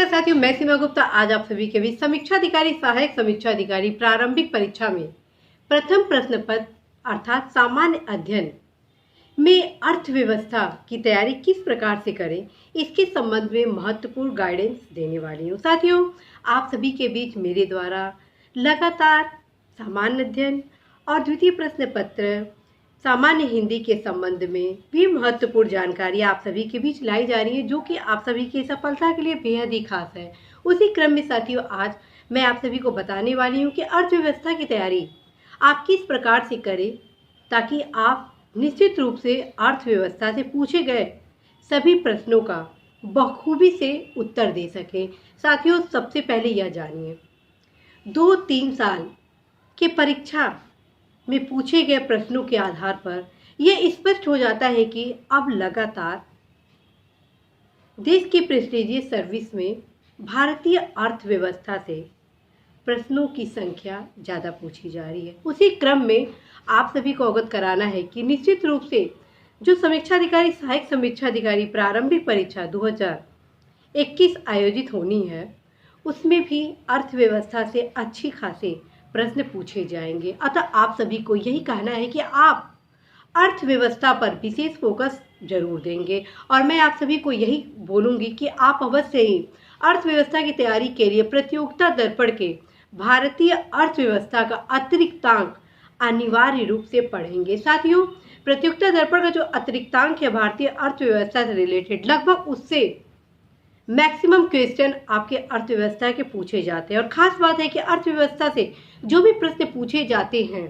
नमस्कार साथियों, मैं सीमा गुप्ता आज आप सभी के बीच समीक्षा अधिकारी सहायक समीक्षा अधिकारी प्रारंभिक परीक्षा में प्रथम प्रश्न पत्र अर्थात सामान्य अध्ययन में अर्थव्यवस्था की तैयारी किस प्रकार से करें, इसके संबंध में महत्वपूर्ण गाइडेंस देने वाली हूँ। साथियों, आप सभी के बीच मेरे द्वारा लगातार सामान्य अध्ययन और द्वितीय प्रश्न पत्र सामान्य हिंदी के संबंध में भी महत्वपूर्ण जानकारी आप सभी के बीच लाई जा रही है, जो कि आप सभी की सफलता के लिए बेहद ही खास है। उसी क्रम में साथियों, आज मैं आप सभी को बताने वाली हूँ कि अर्थव्यवस्था की तैयारी आप किस प्रकार से करें ताकि आप निश्चित रूप से अर्थव्यवस्था से पूछे गए सभी प्रश्नों का बखूबी से उत्तर दे सकें। साथियों, सबसे पहले यह जानिए, 2-3 साल के परीक्षा में पूछे गए प्रश्नों के आधार पर यह स्पष्ट हो जाता है कि अब लगातार देश की प्रेस्टीजियस सर्विस में भारतीय अर्थव्यवस्था से प्रश्नों की संख्या ज़्यादा पूछी जा रही है। उसी क्रम में आप सभी को अवगत कराना है कि निश्चित रूप से जो समीक्षा अधिकारी सहायक समीक्षा अधिकारी प्रारंभिक परीक्षा 2021 आयोजित होनी है, उसमें भी अर्थव्यवस्था से अच्छी खासी प्रश्न पूछे जाएंगे। अतः आप सभी को यही कहना है कि आप अर्थव्यवस्था पर विशेष फोकस जरूर देंगे और मैं आप सभी को यही बोलूंगी कि आप अवश्य ही अर्थव्यवस्था की तैयारी के लिए प्रतियोगिता दर्पण के भारतीय अर्थव्यवस्था का अतिरिक्तांक अनिवार्य रूप से पढ़ेंगे। साथियों, प्रतियोगिता दर्पण का जो अतिरिक्तांक है भारतीय अर्थव्यवस्था से रिलेटेड, लगभग उससे मैक्सिमम क्वेश्चन आपके अर्थव्यवस्था के पूछे जाते हैं। और खास बात है कि अर्थव्यवस्था से जो भी प्रश्न पूछे जाते हैं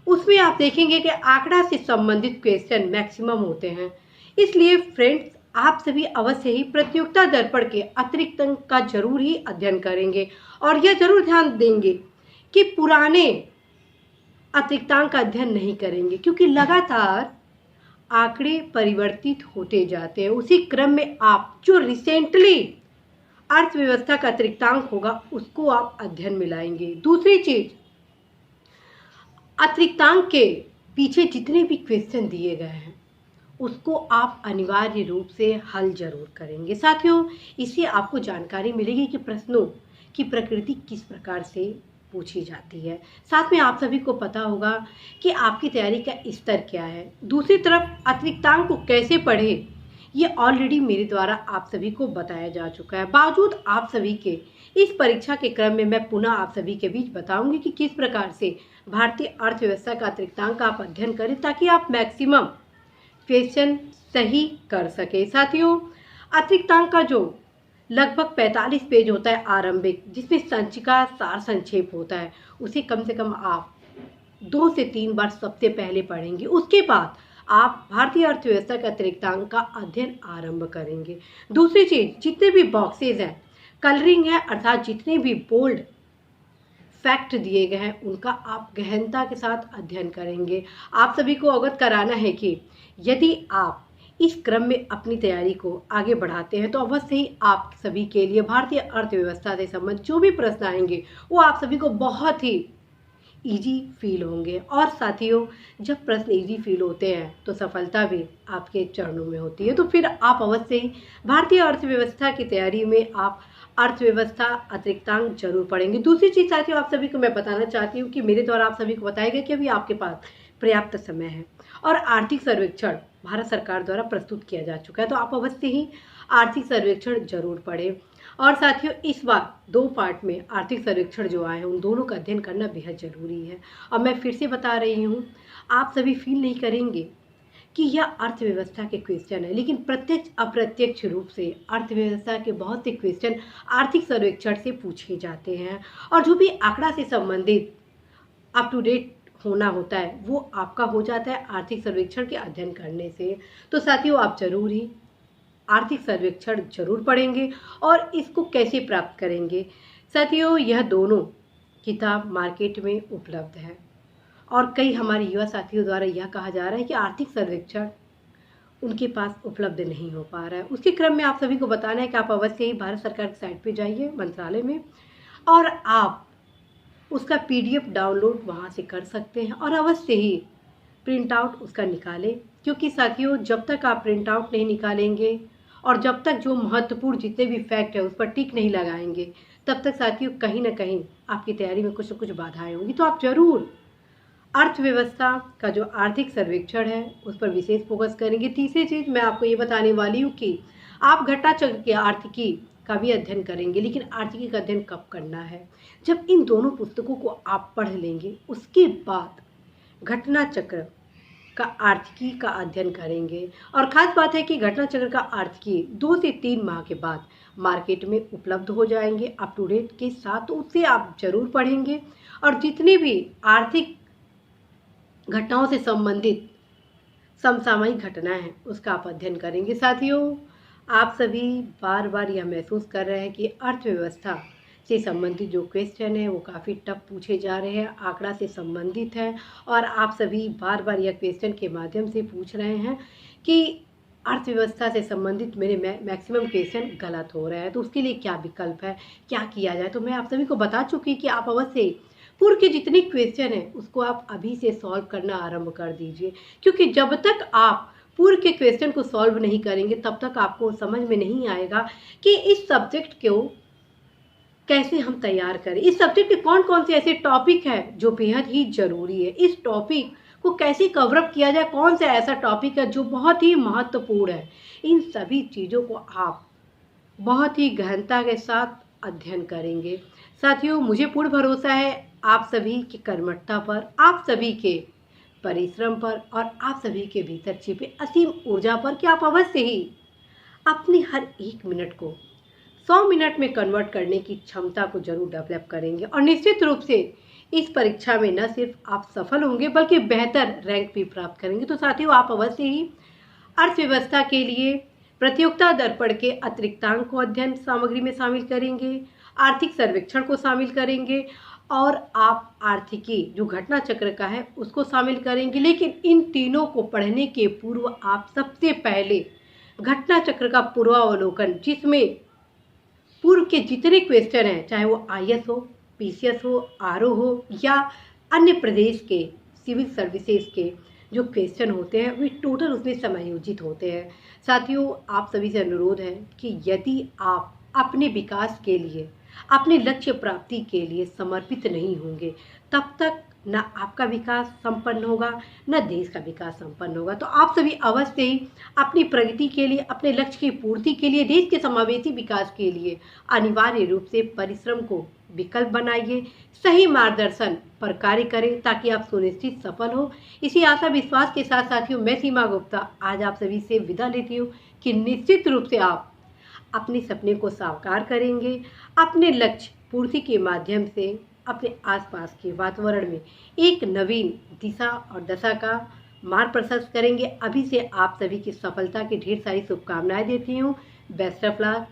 उसमें आप देखेंगे कि आंकड़ा से संबंधित क्वेश्चन मैक्सिमम होते हैं। इसलिए फ्रेंड्स, आप सभी अवश्य ही प्रतियोगिता दर्पण के अतिरिक्त अंक का जरूर ही अध्ययन करेंगे और यह जरूर ध्यान देंगे कि पुराने अतिरिक्तांक का अध्ययन नहीं करेंगे, क्योंकि लगातार आंकड़े परिवर्तित होते जाते हैं। उसी क्रम में आप जो रिसेंटली अर्थव्यवस्था का अतिरिक्तांक होगा उसको आप अध्ययन में लाएंगे। दूसरी चीज, अतिरिक्तांक के पीछे जितने भी क्वेश्चन दिए गए हैं उसको आप अनिवार्य रूप से हल जरूर करेंगे। साथियों, इससे आपको जानकारी मिलेगी कि प्रश्नों की प्रकृति किस प्रकार से पूछी जाती है। साथ में आप सभी को पता होगा कि आपकी तैयारी का स्तर क्या है। दूसरी तरफ अतिरिक्तांक को कैसे पढ़े, ये ऑलरेडी मेरे द्वारा आप सभी को बताया जा चुका है। बावजूद आप सभी के इस परीक्षा के क्रम में मैं पुनः आप सभी के बीच बताऊंगी कि किस प्रकार से भारतीय अर्थव्यवस्था का अतिरिक्तांक का आप अध्ययन करें ताकि आप मैक्सिमम क्वेश्चन सही कर सके। साथियों, अतिरिक्तांक का जो लगभग 45 पेज होता है आरंभिक, जिसमें संचिका सार संक्षेप होता है, उसे कम से कम आप 2 से 3 बार सबसे पहले पढ़ेंगे। उसके बाद आप भारतीय अर्थव्यवस्था के अतिरिक्तांक का अध्ययन आरंभ करेंगे। दूसरी चीज, जितने भी बॉक्सेज हैं, कलरिंग है, अर्थात जितने भी बोल्ड फैक्ट दिए गए हैं उनका आप गहनता के साथ अध्ययन करेंगे। आप सभी को अवगत कराना है कि यदि आप इस क्रम में अपनी तैयारी को आगे बढ़ाते हैं तो अवश्य ही आप सभी के लिए भारतीय अर्थव्यवस्था से संबंधित जो भी प्रश्न आएंगे वो आप सभी को बहुत ही इजी फील होंगे। और साथियों, जब प्रश्न इजी फील होते हैं तो सफलता भी आपके चरणों में होती है। तो फिर आप अवश्य ही भारतीय अर्थव्यवस्था की तैयारी में आप अर्थव्यवस्था अतिरिक्तांक जरूर पढ़ेंगे। दूसरी चीज साथियों, आप सभी को मैं बताना चाहती हूँ कि मेरे द्वारा आप सभी को बताया गया कि अभी आपके पास पर्याप्त समय है और आर्थिक सर्वेक्षण भारत सरकार द्वारा प्रस्तुत किया जा चुका है, तो आप अवश्य ही आर्थिक सर्वेक्षण जरूर पढ़ें। और साथियों, इस बार 2 पार्ट में आर्थिक सर्वेक्षण जो आए हैं उन दोनों का अध्ययन करना बेहद जरूरी है। और मैं फिर से बता रही हूँ, आप सभी फील नहीं करेंगे कि यह अर्थव्यवस्था के क्वेश्चन है, लेकिन प्रत्यक्ष अप्रत्यक्ष रूप से अर्थव्यवस्था के बहुत से क्वेश्चन आर्थिक सर्वेक्षण से पूछे जाते हैं। और जो भी आंकड़ा से संबंधित अप टू डेट होना होता है वो आपका हो जाता है आर्थिक सर्वेक्षण के अध्ययन करने से। तो साथियों, आप जरूर ही आर्थिक सर्वेक्षण जरूर पढ़ेंगे। और इसको कैसे प्राप्त करेंगे? साथियों, यह दोनों किताब मार्केट में उपलब्ध है और कई हमारे युवा साथियों द्वारा यह कहा जा रहा है कि आर्थिक सर्वेक्षण उनके पास उपलब्ध नहीं हो पा रहा है। उसके क्रम में आप सभी को बताना है कि आप अवश्य ही भारत सरकार की साइट पे जाइए, मंत्रालय में, और आप उसका PDF डाउनलोड वहाँ से कर सकते हैं और अवश्य ही प्रिंट आउट उसका निकालें। क्योंकि साथियों, जब तक आप प्रिंट आउट नहीं निकालेंगे और जब तक जो महत्वपूर्ण जितने भी फैक्ट है उस पर टिक नहीं लगाएंगे, तब तक साथियों कहीं ना कहीं आपकी तैयारी में कुछ न कुछ बाधाएं होंगी। तो आप जरूर अर्थव्यवस्था का जो आर्थिक सर्वेक्षण है उस पर विशेष फोकस करेंगे। तीसरी चीज मैं आपको ये बताने वाली हूँ कि आप घटना चक्र की आर्थिकी का भी अध्ययन करेंगे, लेकिन आर्थिकी का अध्ययन कब करना है? जब इन दोनों पुस्तकों को आप पढ़ लेंगे, उसके बाद घटना चक्र का आर्थिकी का अध्ययन करेंगे। और खास बात है कि घटना चक्र का आर्थिकी 2 से 3 माह के बाद मार्केट में उपलब्ध हो जाएंगे अप टू डेट के साथ, तो उससे आप जरूर पढ़ेंगे और जितनी भी आर्थिक घटनाओं से संबंधित समसामयिक घटनाएं हैं उसका आप अध्ययन करेंगे। साथियों, आप सभी बार बार यह महसूस कर रहे हैं कि अर्थव्यवस्था से संबंधित जो क्वेश्चन है वो काफ़ी टफ पूछे जा रहे हैं, आंकड़ा से संबंधित है, और आप सभी बार बार यह क्वेश्चन के माध्यम से पूछ रहे हैं कि अर्थव्यवस्था से संबंधित मेरे मैक्सिमम क्वेश्चन गलत हो रहे हैं, तो उसके लिए क्या विकल्प है, क्या किया जाए। तो मैं आप सभी को बता चुकी कि आप अवश्य पूर्व के जितने क्वेश्चन हैं उसको आप अभी से सॉल्व करना आरंभ कर दीजिए, क्योंकि जब तक आप पूर्व के क्वेश्चन को सॉल्व नहीं करेंगे तब तक आपको समझ में नहीं आएगा कि इस सब्जेक्ट को कैसे हम तैयार करें, इस सब्जेक्ट के कौन कौन से ऐसे टॉपिक हैं जो बेहद ही जरूरी है, इस टॉपिक को कैसे कवरअप किया जाए, कौन सा ऐसा टॉपिक है जो बहुत ही महत्वपूर्ण है। इन सभी चीज़ों को आप बहुत ही गहनता के साथ अध्ययन करेंगे। साथियों, मुझे पूर्ण भरोसा है आप सभी की कर्मठता पर, आप सभी के परिश्रम पर और आप सभी के भीतर छिपे असीम ऊर्जा पर कि आप अवश्य ही अपने हर एक मिनट को 100 मिनट में कन्वर्ट करने की क्षमता को जरूर डेवलप करेंगे। और निश्चित रूप से इस परीक्षा में न सिर्फ आप सफल होंगे बल्कि बेहतर रैंक भी प्राप्त करेंगे। तो साथियों, आप अवश्य ही अर्थव्यवस्था के लिए प्रतियोगिता दर्पण के अतिरिक्तांक को अध्ययन सामग्री में शामिल करेंगे, आर्थिक सर्वेक्षण को शामिल करेंगे और आप आर्थिकी जो घटना चक्र का है उसको शामिल करेंगे। लेकिन इन तीनों को पढ़ने के पूर्व आप सबसे पहले घटना चक्र का पूर्वावलोकन, जिसमें पूर्व के जितने क्वेश्चन हैं, चाहे वो आईएएस हो, पीसीएस हो, आरओ हो या अन्य प्रदेश के सिविल सर्विसेज के जो क्वेश्चन होते हैं वे टोटल उसमें समायोजित होते हैं। साथियों, आप सभी से अनुरोध है कि यदि आप अपने विकास के लिए, अपने लक्ष्य प्राप्ति के लिए समर्पित नहीं होंगे, तब तक न आपका विकास संपन्न होगा, न देश का विकास संपन्न होगा। तो आप सभी अवश्य ही अपनी प्रगति के लिए, अपने लक्ष्य की पूर्ति के लिए, देश के समावेशी विकास के लिए अनिवार्य रूप से परिश्रम को विकल्प बनाइए, सही मार्गदर्शन पर कार्य करें ताकि आप सुनिश्चित सफल हो। इसी आशा विश्वास के साथ साथियों, मैं सीमा गुप्ता आज आप सभी से विदा लेती हूँ कि निश्चित रूप से आप अपने सपने को साकार करेंगे, अपने लक्ष्य पूर्ति के माध्यम से अपने आसपास के वातावरण में एक नवीन दिशा और दशा का मार्ग प्रशस्त करेंगे। अभी से आप सभी की सफलता की ढेर सारी शुभकामनाएं देती हूँ। Best of luck.